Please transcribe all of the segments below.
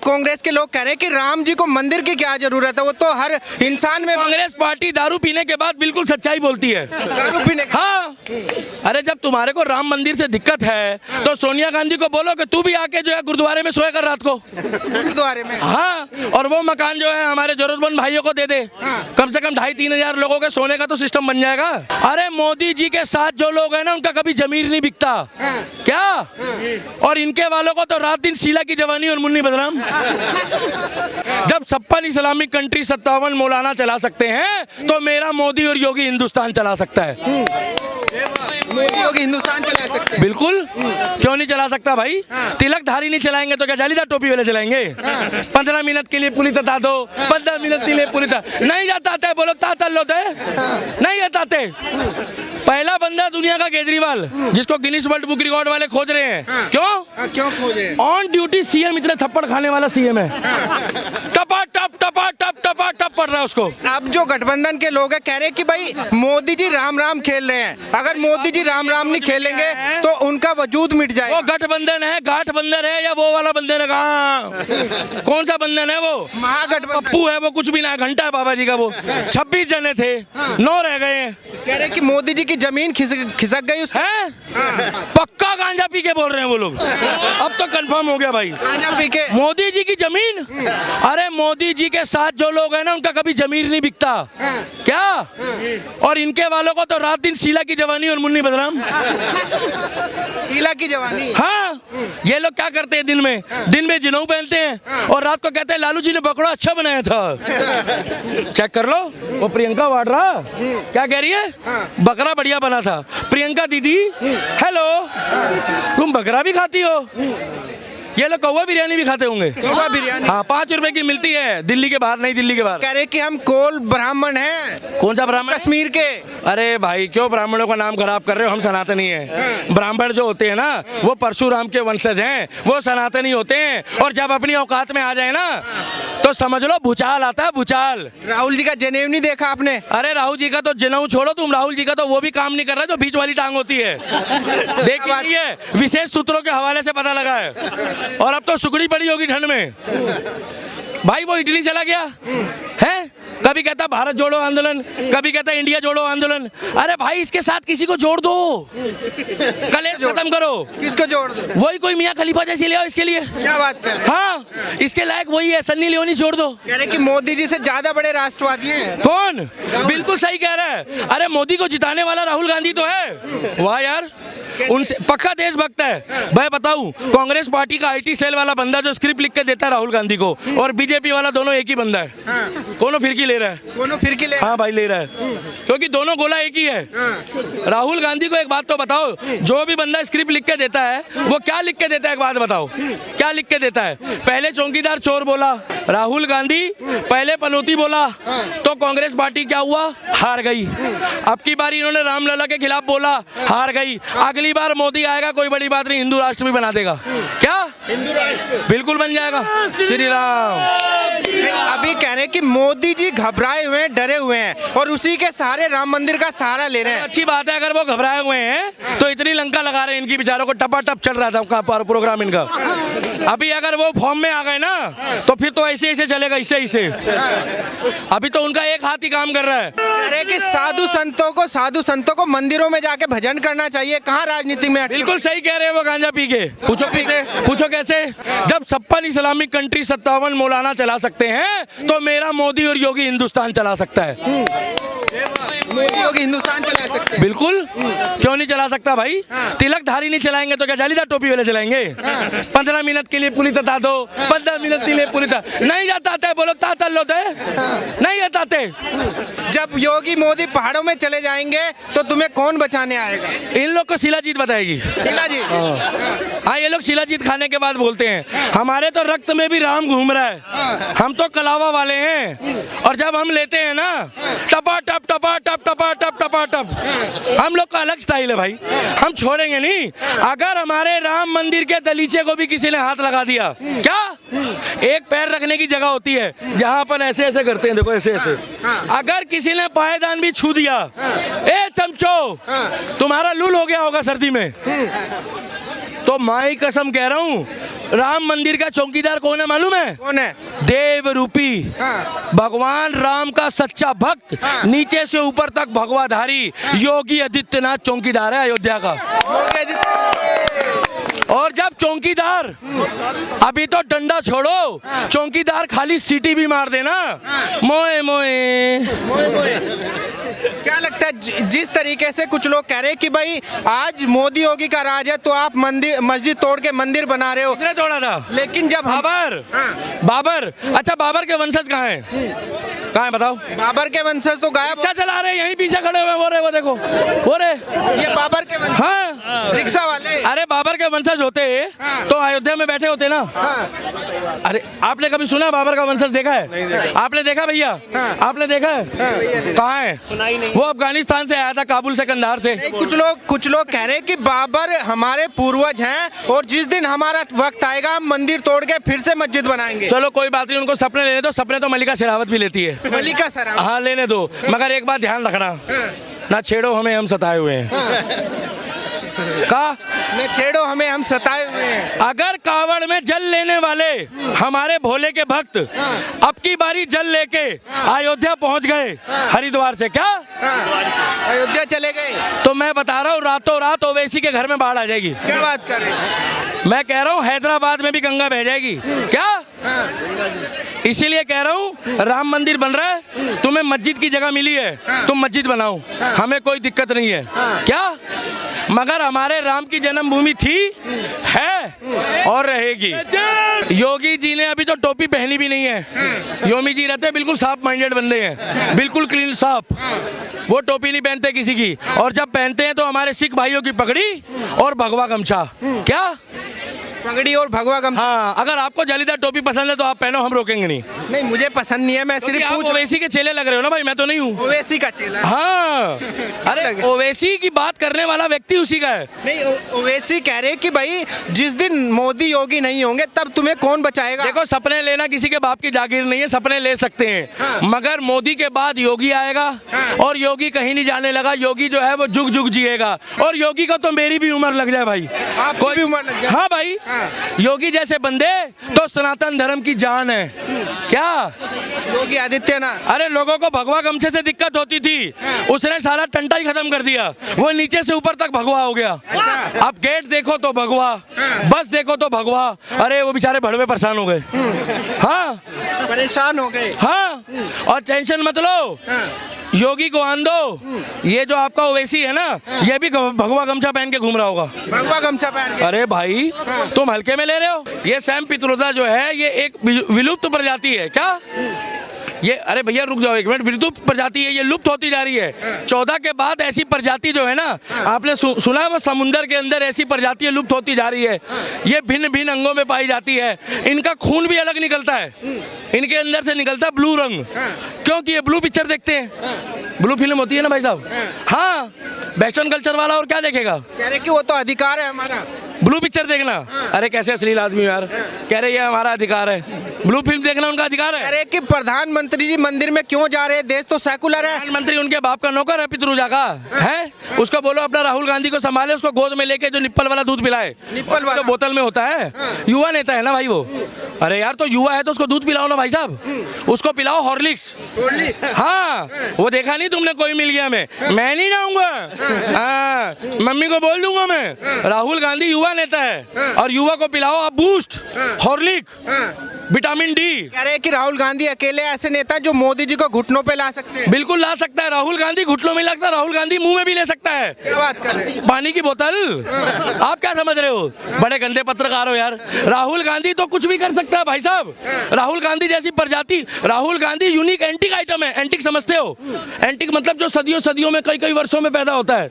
कांग्रेस के लोग कह रहे हैं कि राम जी को मंदिर की क्या जरूरत है, वो तो हर इंसान में। कांग्रेस पार्टी दारू पीने के बाद बिल्कुल सच्चाई बोलती है। दारू पीने हाँ, अरे जब तुम्हारे को राम मंदिर से दिक्कत है तो सोनिया गांधी को बोलो कि तू भी आके जो है गुरुद्वारे में सोए कर रात को, गुरुद्वारे में। हाँ, और वो मकान जो है हमारे जरूरतमंद भाइयों को दे दे। कम से कम 2,500-3 हजार लोगों के सोने का तो सिस्टम बन जाएगा। अरे मोदी जी के साथ जो लोग हैं ना, उनका कभी जमीर नहीं बिकता क्या? और इनके वालों को तो रात दिन शीला की जवानी और मुन्नी बदनाम। जब 56 इस्लामिक कंट्री 57 मौलाना चला सकते हैं तो मेरा मोदी और योगी हिंदुस्तान चला सकता है। मोदी योगी हिंदुस्तान चला सकते हैं। बिल्कुल, क्यों नहीं चला सकता भाई? तिलकधारी नहीं चलाएंगे तो क्या जालीदार टोपी वाले चलाएंगे? 15 मिनट के लिए पुलिस बता दो, 15 मिनट के लिए पुलिस नहीं जाता है, बोलो तातल लो दे नहीं जाते। पहला बंदा दुनिया का केजरीवाल, जिसको गिनीज वर्ल्ड बुक रिकॉर्ड वाले खोज रहे हैं। क्यों खोजे? ऑन ड्यूटी सीएम, इतने थप्पड़ खाने वाला सीएम है। टपा टप पड़ रहा है उसको। अब जो गठबंधन के लोग हैं कह रहे हैं कि भाई मोदी जी राम राम खेल रहे हैं, अगर मोदी जी राम राम नहीं खेलेंगे तो उनका वजूद मिट जाएगा। वो गठबंधन है, गाठ बंधन है या वो वाला बंधन है? कहाँ, कौन सा बंधन है? वो महागठबंधन पप्पू है, वो कुछ भी ना, घंटा है बाबा जी का। वो 26 जने थे, 9 रह गए हैं। कह रहे हैं कि मोदी जी की जमीन खिसक गई उसको। हैं? पक्का गांजा पी के बोल रहे हैं वो लोग। अब तो कंफर्म हो गया भाई, गांजा पी के मोदी जी की जमीन। अरे मोदी जी के साथ जो लोग हैं ना, उनका कभी जमीर नहीं बिकता क्या? और इनके वालों को तो रात दिन शीला की जवानी और मुन्नी बदनाम। शीला की जवानी। हाँ, ये लोग क्या करते हैं? दिन में जिनऊ पहनते हैं और रात को कहते हैं लालू जी ने बकरा अच्छा बनाया था। चेक कर लो, वो प्रियंका वाड्रा क्या कह रही है? बकरा बढ़िया बना था। प्रियंका दीदी हेलो, तुम बकरा भी खाती हो? ये लोग कौवा बिरयानी भी खाते होंगे। कौवा बिरयानी, हाँ, 5 रुपए की मिलती है दिल्ली के बाहर, नहीं दिल्ली के बाहर। कह रहे कि हम कोल ब्राह्मण हैं। कौन सा ब्राह्मण? कश्मीर के। अरे भाई, क्यों ब्राह्मणों का नाम खराब कर रहे हो? हम सनातनी हैं। ब्राह्मण जो होते हैं ना, वो परशुराम के वंशज हैं, वो सनातनी होते हैं। और जब अपनी औकात में आ जाए ना तो समझ लो भूचाल आता है, भूचाल। राहुल जी का जनेऊ नहीं देखा आपने? अरे राहुल जी का तो जनेऊ छोड़ो तुम, राहुल जी का तो वो भी काम नहीं कर रहा जो बीच वाली टांग होती है। देखी नहीं है? विशेष सूत्रों के हवाले से पता लगा है। और अब तो सुगड़ी पड़ी होगी ठंड में। भाई वो इटली चला गया है, कभी कहता भारत जोड़ो आंदोलन, कभी कहता इंडिया जोड़ो आंदोलन। अरे भाई, इसके साथ किसी को जोड़ दो, कलेश खत्म करो। किसको जोड़ दो? वही कोई मियां खलीफा जैसे ले आओ इसके लिए। क्या बात कर रहे हैं? हाँ, इसके लायक वही है, सन्नी लियोनी जोड़ दो। कह रहे कि मोदी जी से ज्यादा बड़े राष्ट्रवादी हैं। कौन? बिल्कुल सही कह रहा है। अरे मोदी को जिताने वाला राहुल गांधी तो है। वाह यार, उनसे पक्का देशभक्त है। मैं बताऊं, कांग्रेस पार्टी का आईटी सेल वाला बंदा जो स्क्रिप्ट लिख के देता है राहुल गांधी को, और बीजेपी वाला दोनों एक ही बंदा है। दोनों फिरकी ले रहा है। दोनों फिरकी ले? हाँ भाई, ले रहा है, क्योंकि दोनों गोला एक ही है। राहुल गांधी को एक बात तो बताओ, जो भी बंदा स्क्रिप्ट लिख के देता है वो क्या लिख के देता है? एक बात बताओ, क्या लिख के देता है? पहले चौकीदार चोर बोला राहुल गांधी, पहले पनौती बोला तो कांग्रेस पार्टी क्या हुआ? हार गई। अब की बार इन्होंने रामलला के खिलाफ बोला, हार गई। अगली बार मोदी आएगा, कोई बड़ी बात नहीं, हिंदू राष्ट्र भी बना देगा। क्या? हिंदू राष्ट्र बिल्कुल बन जाएगा। श्री राम। अभी कह रहे हैं कि मोदी जी घबराए हुए हैं, डरे हुए हैं, और उसी के सहारे राम मंदिर का सहारा ले रहे हैं। अच्छी बात है, अगर वो घबराए हुए हैं तो इतनी लंका लगा रहे हैं इनकी बेचारों को। टपाटप चल रहा था प्रोग्राम इनका। अभी अगर वो फॉर्म में आ गए ना तो फिर तो ऐसे ऐसे चलेगा, ऐसे। अभी तो उनका एक हाथ ही काम कर रहा है। अरे कि साधु संतों को मंदिरों में जाके भजन करना चाहिए, कहाँ राजनीति में? बिल्कुल सही कह रहे हैं वो, गांजा पी के। पूछो कैसे? जब 56 इस्लामिक कंट्री 57 मौलाना चला सकते हैं तो मेरा मोदी और योगी हिंदुस्तान चला सकता है। मोदी योगी हिंदुस्तान चला सकते हैं। बिल्कुल, क्यों नहीं चला सकता भाई? तिलकधारी नहीं चलाएंगे तो क्या जालीदार टोपी वाले चलाएंगे? 15 मिनट के लिए पुलिस बता दो, 15 मिनट के लिए पुलिस नहीं जाता है, बोलो तातल लो दे नहीं जाते। जब योगी मोदी पहाड़ों में चले जाएंगे तो तुम्हें कौन बचाने आएगा? इन लोग को शिलाजीत बताएगी। शिलाजीत? हाँ, ये लोग शिलाजीत खाने के बाद बोलते हैं हमारे तो रक्त में भी राम घूम रहा है, हम तो कलावा वाले हैं। और जब हम लेते हैं ना, टपा टप हम लोग का अलग स्टाइल है भाई, हम छोड़ेंगे नहीं। अगर हमारे राम मंदिर के दलीचे को भी किसी ने हाथ लगा दिया, क्या एक पैर रखने की जगह होती है जहां अपन ऐसे ऐसे करते हैं, देखो ऐसे ऐसे, अगर किसी ने पायदान भी छू दिया, ए चमचो तुम्हारा लूल हो गया होगा सर्दी में। तो माँ की कसम कह रहा हूँ, राम मंदिर का चौकीदार कौन है मालूम है? कौन है? देव रूपी हाँ। भगवान राम का सच्चा भक्त, हाँ। नीचे से ऊपर तक भगवाधारी योगी आदित्यनाथ चौकीदार है अयोध्या का। और जब चौकीदार, अभी तो डंडा छोड़ो, चौकीदार खाली सीटी भी मार देना, मोए मोए। क्या लगता है जिस तरीके से कुछ लोग कह रहे हैं कि भाई आज मोदी योगी का राज है तो आप मंदिर मस्जिद तोड़ के मंदिर बना रहे हो, किसने तोड़ा था? लेकिन जब बाबर। हाँ। बाबर, अच्छा बाबर के वंशज कहाँ हैं? कहाँ है बताओ? बाबर के वंशज तो गायब रिक्शा चला रहे हैं, यहीं पीछे खड़े हुए, वो रहे, वो देखो, वो रहे। ये बाबर के वंशज, हाँ, रिक्शा वाले। अरे बाबर के वंशज होते तो अयोध्या में बैठे होते ना। हाँ। अरे आपने कभी सुना बाबर का वंशज देखा है? आपने देखा भैया? आपने देखा है? कहाँ है? वो अफगानिस्तान से आया था, काबुल से, कंधार से। कुछ लोग कह रहे हैं कि बाबर हमारे पूर्वज हैं और जिस दिन हमारा वक्त आएगा हम मंदिर तोड़ के फिर से मस्जिद बनाएंगे। चलो कोई बात नहीं, उनको सपने लेने दो, सपने तो मलिका शेरावत भी लेती है। मलिका शेरावत, हाँ लेने दो, मगर एक बात ध्यान रखना, ना छेड़ो हमें, हम सताए हुए हैं। का न छेड़ो हमें, हम सताए हुए हैं। अगर कावड़ में जल लेने वाले हमारे भोले के भक्त अब की बारी जल लेके अयोध्या पहुंच गए हरिद्वार से, क्या अयोध्या चले गए तो मैं बता रहा हूँ रातों रात ओवैसी के घर में बाढ़ आ जाएगी। क्या बात कर रहे हैं? मैं कह रहा हूँ हैदराबाद में भी गंगा बह जाएगी। क्या? इसीलिए कह रहा हूँ राम मंदिर बन रहा है, तुम्हें मस्जिद की जगह मिली है, तुम मस्जिद बनाओ, हमें कोई दिक्कत नहीं है। क्या? मगर हमारे राम की जन्मभूमि थी, है और रहेगी। योगी जी ने अभी तो टोपी पहनी भी नहीं है। योगी जी रहते बिल्कुल साफ माइंडेड बंदे हैं, बिल्कुल क्लीन साफ। वो टोपी नहीं पहनते किसी की, और जब पहनते हैं तो हमारे सिख भाइयों की पगड़ी और भगवा गमछा। क्या? पगड़ी और भगवा गमछा। हाँ, अगर आपको जालीदार टोपी पसंद है तो आप पहनो, हम रोकेंगे नहीं। नहीं, मुझे पसंद नहीं है, मैं सिर्फ आप पूछ। ओवैसी के चेले लग रहे हो ना भाई, मैं तो नहीं हूँ। ओवैसी का चेला। हाँ, अरे ओवैसी की बात करने वाला व्यक्ति उसी का है। नहीं, ओवैसी कह रहे कि भाई जिस दिन मोदी योगी नहीं होंगे तब तुम्हें कौन बचाएगा। देखो, सपने लेना किसी के बाप की जागीर नहीं है, सपने ले सकते हैं, मगर मोदी के बाद योगी आएगा और योगी कहीं नहीं जाने लगा। योगी जो है वो जुग जुग जिएगा, और योगी को तो मेरी भी उम्र लग जाए भाई, आपकी भी उम्र लग जाए। हाँ भाई, योगी जैसे बंदे तो सनातन धर्म की जान है। क्या? योगी आदित्यनाथ। अरे लोगों को भगवा गमछे से दिक्कत होती थी, उसने सारा टंटा ही खत्म कर दिया, वो नीचे से ऊपर तक भगवा हो गया। अब गेट देखो तो भगवा, बस देखो तो भगवा। अरे वो बेचारे भड़वे परेशान हो गए। हाँ, परेशान हो गए। हाँ, और टेंशन मत लो, योगी को आन दो। ये जो आपका ओवैसी है ना, ये भी भगवा गमछा पहन के घूम रहा होगा। भगवा गमछा पहन के। अरे भाई, तुम हल्के में ले रहे हो। ये सैम पित्रोदा जो है ये एक विलुप्त प्रजाति है। क्या? ये, अरे भैया रुक जाओ एक मिनट, विलुप्त प्रजाति है, ये लुप्त होती जा रही है। 14 के बाद ऐसी प्रजाति जो है ना, आपने सुना है वो समुंदर के अंदर ऐसी प्रजातियां लुप्त होती जा रही है। ये भिन्न भिन्न अंगों में पाई जाती है। इनका खून भी अलग निकलता है, इनके अंदर से निकलता है ब्लू रंग, क्योंकि ये ब्लू पिक्चर देखते हैं। ब्लू फिल्म होती है ना भाई साहब। हाँ, वेस्टर्न कल्चर वाला और क्या देखेगा? कह रहे कि वो तो अधिकार है हमारा, ब्लू पिक्चर देखना। अरे कैसे अश्लील आदमी यार, कह रहे ये हमारा अधिकार है, ब्लू फिल्म देखना उनका अधिकार है। कह रहे कि प्रधानमंत्री जी मंदिर में क्यों जा रहे हैं, देश तो सेकुलर है। प्रधानमंत्री उनके बाप का नौकर है, पितरूजा का है। उसको बोलो अपना राहुल गांधी को संभाले, उसको गोद में लेके जो निप्पल वाला दूध पिलाए। निप्पल वाला तो बोतल में होता है। युवा नेता है ना भाई वो। अरे यार, तो युवा है तो उसको दूध पिलाओ ना भाई साहब, उसको पिलाओ हॉर्लिक्स। हाँ, वो देखा नहीं तुमने, कोई मिल गया मैं नहीं जाऊंगा। हाँ, मम्मी को बोल दूंगा मैं। राहुल गांधी युवा नेता है, और युवा को पिलाओ आप बूस्ट, हॉर्लिक, विटामिन डी। कह रहे कि राहुल गांधी अकेले ऐसे नेता जो मोदी जी को घुटनों पे ला सकते हैं। बिल्कुल ला सकता है, राहुल गांधी घुटनों में लगता है, राहुल गांधी मुंह में भी ले सकता है। क्या बात कर रहे हैं? पानी की बोतल, आप क्या समझ रहे हो? बड़े गंदे पत्रकार हो यार। राहुल गांधी तो कुछ भी कर सकता है भाई साहब। राहुल गांधी जैसी प्रजाति, Rahul Gandhi unique antique item है। एंटिक समझते हो? एंटिक मतलब जो सदियों सदियों में कई वर्षों में पैदा होता है।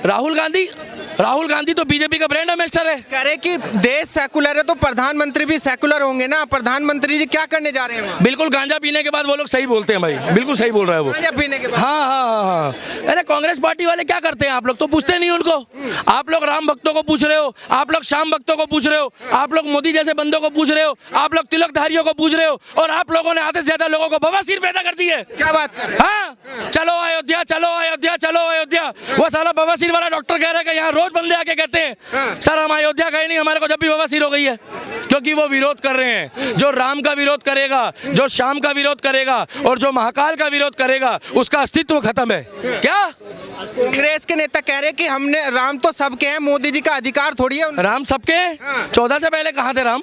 राहुल गांधी तो बीजेपी का ब्रांड एम्बेसडर है। कह रहे कि देश सेकुलर है तो प्रधानमंत्री भी सेकुलर होंगे ना। प्रधानमंत्री जी क्या करने जा रहे हैं वहाँ? बिल्कुल, गांजा पीने के बाद वो लोग सही बोलते हैं भाई, बिल्कुल सही बोल रहा है वो। गांजा पीने के बाद? हाँ हाँ हाँ हाँ। अरे कांग्रेस पार्टी वाले क्या करते हैं? आप लोग तो पूछते नहीं उनको। आप लोग राम भक्तों को पूछ रहे हो, आप लोग श्याम भक्तों को पूछ रहे हो, आप लोग मोदी जैसे बंदों को पूछ रहे हो, आप लोग तिलकधारियों को पूछ रहे हो, और आप लोगों ने आधे से ज्यादा लोगों को बवासीर पैदा कर दी है। क्या बात कर रहे हैं? हाँ, चलो अयोध्या, चलो अयोध्या, चलो अयोध्या। वो साला बवासीर वाला डॉक्टर कह रहा है कि यहाँ रोज बहुत बंदे आके कहते हैं सर हम अयोध्या गए नहीं, हमारे को जब भी बवासीर हो गई है, क्योंकि वो विरोध कर रहे हैं। जो राम का विरोध करेगा, जो श्याम का विरोध करेगा और जो महाकाल का विरोध करेगा उसका अस्तित्व खत्म है। क्या कांग्रेस के नेता कह रहे कि हमने राम तो सबके हैं, मोदी जी का अधिकार थोड़ी है उनका। राम सबके? 14 से पहले कहाँ थे राम?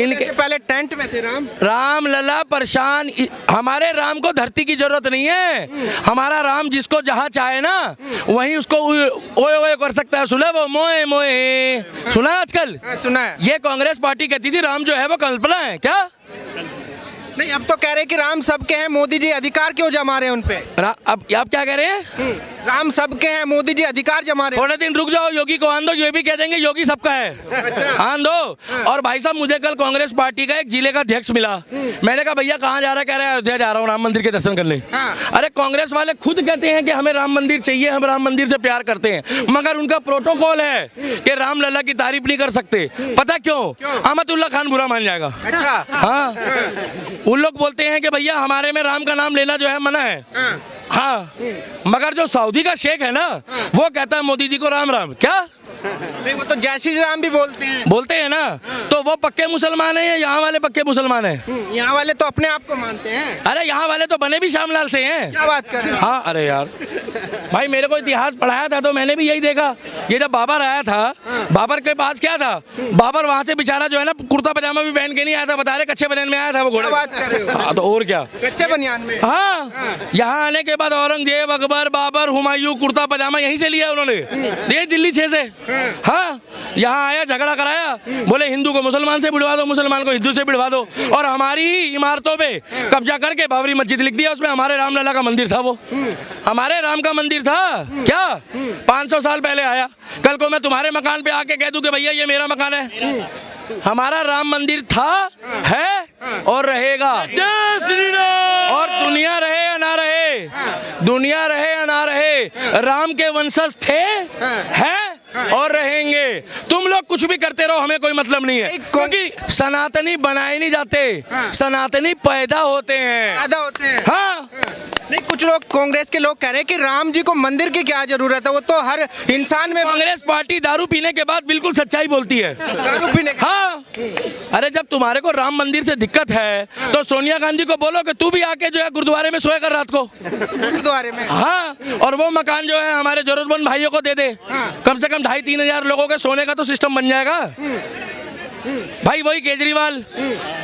इनके पहले टेंट में थे राम। राम लला परेशान। हमारे राम को धरती की जरूरत नहीं है। हमारा राम जिसको जहाँ चाहे ना वहीं उसको ओए ओए कर सकता है। सुना वो मोए मोए, सुना आजकल? सुना है। ये कांग्रेस पार्टी कहती थी राम जो है वो कल्पना है। क्या नहीं, अब तो कह रहे कि राम सबके हैं, मोदी जी अधिकार क्यों जमा रहे हैं उनपे? अब आप क्या कह रहे हैं? राम सबके हैं, मोदी जी अधिकार जमा रहे हैं। थोड़े दिन रुक जाओ, योगी को आन दो, ये भी कह देंगे योगी सबका है। आन दो। और भाई साहब मुझे कल कांग्रेस पार्टी का एक जिले का अध्यक्ष मिला। मैंने कहा भैया कहाँ जा रहा है? कह रहे हैं अयोध्या जा रहा हूँ राम मंदिर के दर्शन करने। अरे कांग्रेस वाले खुद कहते हैं कि हमें राम मंदिर चाहिए, हम राम मंदिर से प्यार करते हैं, मगर उनका प्रोटोकॉल है कि राम लला की तारीफ नहीं कर सकते। पता क्यों? अहमदुल्ला खान बुरा मान जाएगा। अच्छा। हाँ, उन लोग बोलते हैं कि भैया हमारे में राम का नाम लेना जो है मना है। हाँ, मगर जो सऊदी का शेख है ना वो कहता है मोदी जी को राम राम। क्या? नहीं, वो तो जय श्री राम भी बोलते हैं ना। तो वो पक्के मुसलमान है या यहाँ वाले पक्के मुसलमान है? यहाँ वाले तो अपने आप को मानते हैं। अरे यहाँ वाले तो बने भी श्यामलाल से हैं। क्या बात कर रहे हो? हाँ, अरे यार भाई मेरे को इतिहास पढ़ाया था तो मैंने भी यही देखा। ये जब बाबर आया था, बाबर के पास क्या था? बाबर वहाँ से बेचारा जो है ना कुर्ता पजामा भी पहन के नहीं आया था, बता रहे कच्चे बनियान में आया था वो घोड़े। बात कर रहे हो? हाँ, तो और क्या, कच्चे बनियान में। हाँ, यहाँ आने के बाद औरंगजेब, अकबर, बाबर, हुमायूं कुर्ता पजामा यहीं से लिया उन्होंने, ये दिल्ली 6 से। हाँ, यहाँ आया, झगड़ा कराया, बोले हिंदू को मुसलमान से भिड़वा दो, मुसलमान को हिंदू से भिड़वा दो, और हमारी ही इमारतों पे कब्जा करके बाबरी मस्जिद लिख दिया, उसमें हमारे रामलला का मंदिर था। वो हमारे राम का मंदिर था। क्या 500 साल पहले आया? कल को मैं तुम्हारे मकान पे आके कह दूं कि भैया ये मेरा मकान है। हमारा राम मंदिर था, है और रहेगा। जय श्री राम। और दुनिया रहे या ना रहे, दुनिया रहे या ना रहे, राम के वंशज थे, हैं और रहेंगे। तुम लोग कुछ भी करते रहो, हमें कोई मतलब नहीं है, क्योंकि सनातनी बनाए नहीं जाते, सनातनी पैदा होते हैं। हाँ, नहीं, कुछ लोग कांग्रेस के लोग कह रहे हैं कि राम जी को मंदिर की क्या जरूरत है, वो तो हर इंसान में। कांग्रेस पार्टी दारू पीने के बाद बिल्कुल सच्चाई बोलती है। दारू पीने के? हाँ, अरे जब तुम्हारे को राम मंदिर से दिक्कत है तो सोनिया गांधी को बोलो कि तू भी आके जो है गुरुद्वारे में सोए कर रात को, गुरुद्वारे में। हाँ, और वो मकान जो है हमारे जरूरतमंद भाइयों को दे दे। कम से कम 2,500-3 हजार लोगों के सोने का तो सिस्टम बन जाएगा। भाई वही केजरीवाल,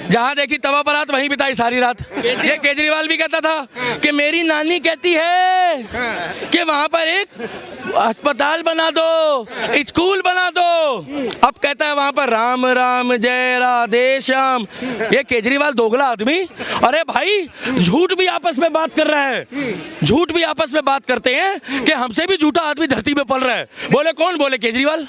जहाँ देखी तवा पर रात वहीं बिताई सारी रात। ये केजरीवाल भी कहता था कि मेरी नानी कहती है कि वहाँ पर एक अस्पताल बना दो, स्कूल बना दो। अब कहता है वहाँ पर राम राम जय राधे श्याम। ये केजरीवाल दोगला आदमी। अरे भाई झूठ भी आपस में बात कर रहा है, झूठ भी आपस में बात करते हैं कि हमसे भी झूठा आदमी धरती पे पल रहा है। बोले कौन? बोले केजरीवाल।